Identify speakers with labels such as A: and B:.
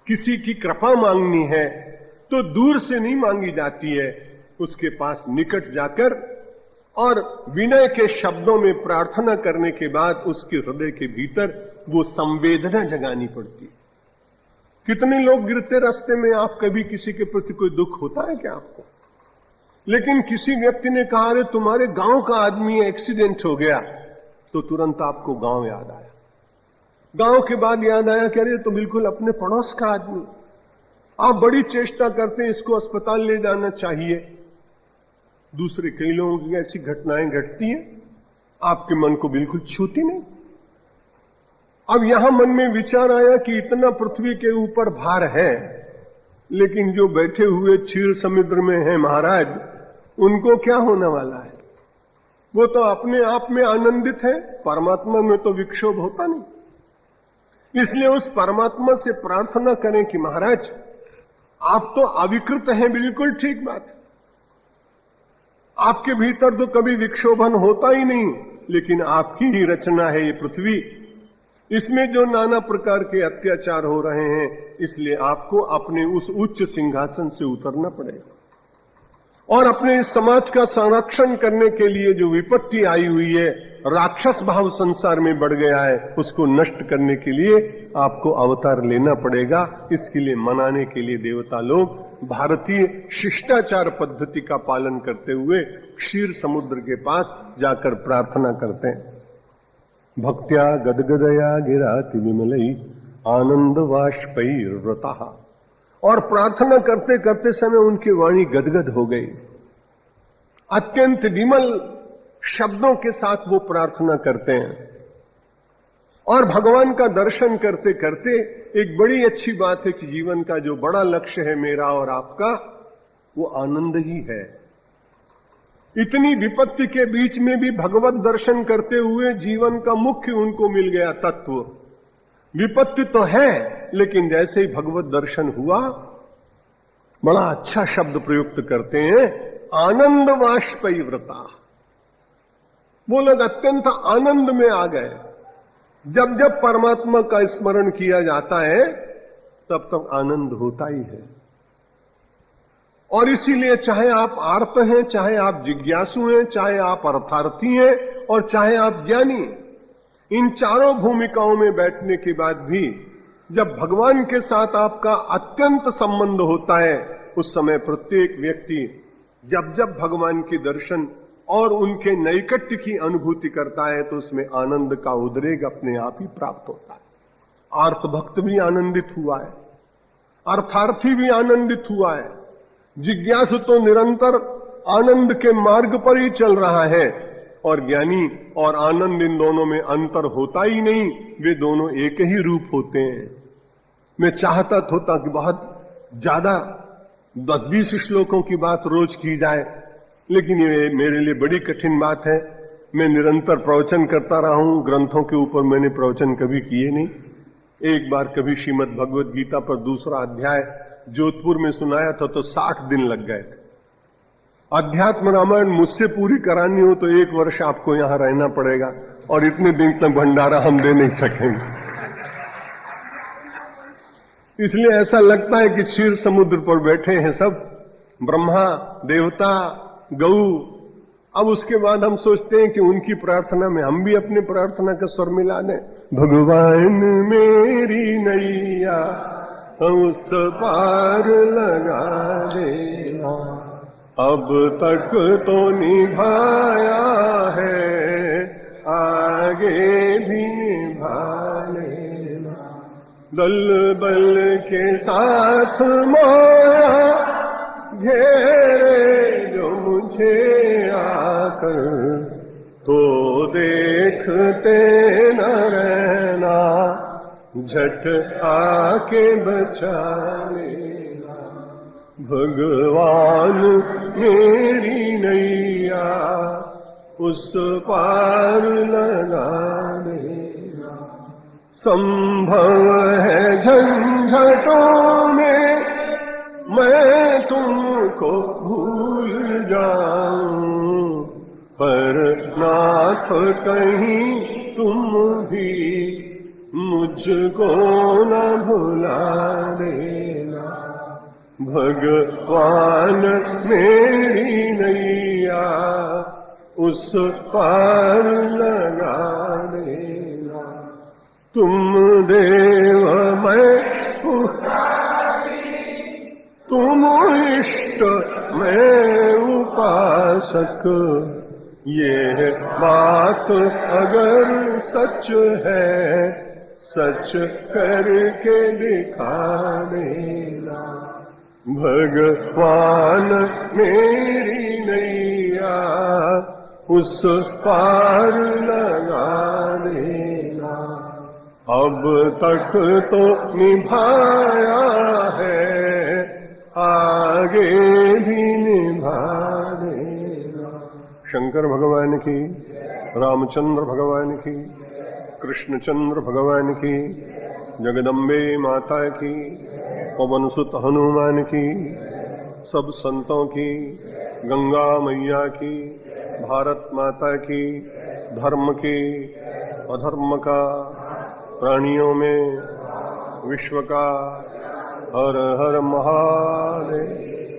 A: किसी की कृपा मांगनी है तो दूर से नहीं मांगी जाती है, उसके पास निकट जाकर और विनय के शब्दों में प्रार्थना करने के बाद उसके हृदय के भीतर वो संवेदना जगानी पड़ती है। कितने लोग गिरते रास्ते में, आप कभी किसी के प्रति कोई दुख होता है क्या आपको? लेकिन किसी व्यक्ति ने कहा अरे तुम्हारे गांव का आदमी एक्सीडेंट हो गया, तो तुरंत आपको गांव याद आया। गांव के बाद याद आया कि अरे तो बिल्कुल अपने पड़ोस का आदमी, आप बड़ी चेष्टा करते हैं इसको अस्पताल ले जाना चाहिए। दूसरे कई लोगों की ऐसी घटनाएं घटती हैं, आपके मन को बिल्कुल छूती नहीं। अब यहां मन में विचार आया कि इतना पृथ्वी के ऊपर भार है, लेकिन जो बैठे हुए क्षीर समुद्र में हैं महाराज, उनको क्या होने वाला है? वो तो अपने आप में आनंदित है, परमात्मा में तो विक्षोभ होता नहीं। इसलिए उस परमात्मा से प्रार्थना करें कि महाराज आप तो अविकृत हैं, बिल्कुल ठीक बात है, आपके भीतर तो कभी विक्षोभन होता ही नहीं, लेकिन आपकी ही रचना है ये पृथ्वी, इसमें जो नाना प्रकार के अत्याचार हो रहे हैं, इसलिए आपको अपने उस उच्च सिंहासन से उतरना पड़ेगा और अपने समाज का संरक्षण करने के लिए जो विपत्ति आई हुई है, राक्षस भाव संसार में बढ़ गया है, उसको नष्ट करने के लिए आपको अवतार लेना पड़ेगा। इसके लिए मनाने के लिए देवता लोग भारतीय शिष्टाचार पद्धति का पालन करते हुए क्षीर समुद्र के पास जाकर प्रार्थना करते हैं। भक्त्या गदगदया गिराति विमलई आनंद वाष्पैर्व्रतः। और प्रार्थना करते करते समय उनकी वाणी गदगद हो गई, अत्यंत विमल शब्दों के साथ वो प्रार्थना करते हैं। और भगवान का दर्शन करते करते एक बड़ी अच्छी बात है कि जीवन का जो बड़ा लक्ष्य है मेरा और आपका, वो आनंद ही है। इतनी विपत्ति के बीच में भी भगवत दर्शन करते हुए जीवन का मुख्य उनको मिल गया तत्व। विपत्ति तो है, लेकिन जैसे ही भगवत दर्शन हुआ, बड़ा अच्छा शब्द प्रयुक्त करते हैं, आनंद वाष्पैर्व्रता। वो लोग अत्यंत आनंद में आ गए। जब जब परमात्मा का स्मरण किया जाता है तब तब आनंद होता ही है। और इसीलिए चाहे आप आर्त हैं, चाहे आप जिज्ञासु हैं, चाहे आप अर्थार्थी हैं और चाहे आप ज्ञानी, इन चारों भूमिकाओं में बैठने के बाद भी जब भगवान के साथ आपका अत्यंत संबंध होता है, उस समय प्रत्येक व्यक्ति जब जब भगवान के दर्शन और उनके नैकट्य की अनुभूति करता है तो उसमें आनंद का उद्रेक अपने आप ही प्राप्त होता है। आर्त भक्त भी आनंदित हुआ है, अर्थार्थी भी आनंदित हुआ है, जिज्ञासु तो निरंतर आनंद के मार्ग पर ही चल रहा है, और ज्ञानी और आनंद इन दोनों में अंतर होता ही नहीं, वे दोनों एक ही रूप होते हैं। मैं चाहता था कि बहुत ज्यादा 10-20 श्लोकों की बात रोज की जाए, लेकिन ये मेरे लिए बड़ी कठिन बात है। मैं निरंतर प्रवचन करता रहा हूं, ग्रंथों के ऊपर मैंने प्रवचन कभी किए नहीं। एक बार कभी श्रीमद् भगवद गीता पर दूसरा अध्याय जोधपुर में सुनाया था तो 60 दिन लग गए थे। अध्यात्म रामायण मुझसे पूरी करानी हो तो 1 वर्ष आपको यहां रहना पड़ेगा, और इतने दिन तक भंडारा हम दे नहीं सकेंगे। इसलिए ऐसा लगता है कि क्षीर समुद्र पर बैठे हैं सब, ब्रह्मा, देवता, गौ। अब उसके बाद हम सोचते हैं कि उनकी प्रार्थना में हम भी अपने प्रार्थना का स्वर मिला दें। भगवान मेरी नैया उस पार लगा देना, अब तक तो निभाया है, आगे भी निभा लेना। दल बल के साथ माया घेरे जो मुझे आकर, तो देखते न रहना, झट आके बचा लेना। भगवान मेरी नैया उस पार लगा देना। संभव है झंझटों में मैं तुमको भूल जाऊं, पर नाथ कहीं तुम भी मुझको न भुला देना, भगवान मेरी नैया उस पार लगा देना। तुम देव मैं तुम इष्ट मैं उपासक, ये बात अगर सच है सच करके दिखा देना। भगवान मेरी नैया उस पार लगा देना। अब तक तो निभाया है, आगे भी निभा देना। शंकर भगवान की, रामचंद्र भगवान की, कृष्णचंद्र भगवान की, जगदम्बे माता की, पवन सुत हनुमान की, सब संतों की, गंगा मैया की, भारत माता की, धर्म की, अधर्म का, प्राणियों में, विश्व का। हर हर महादेव।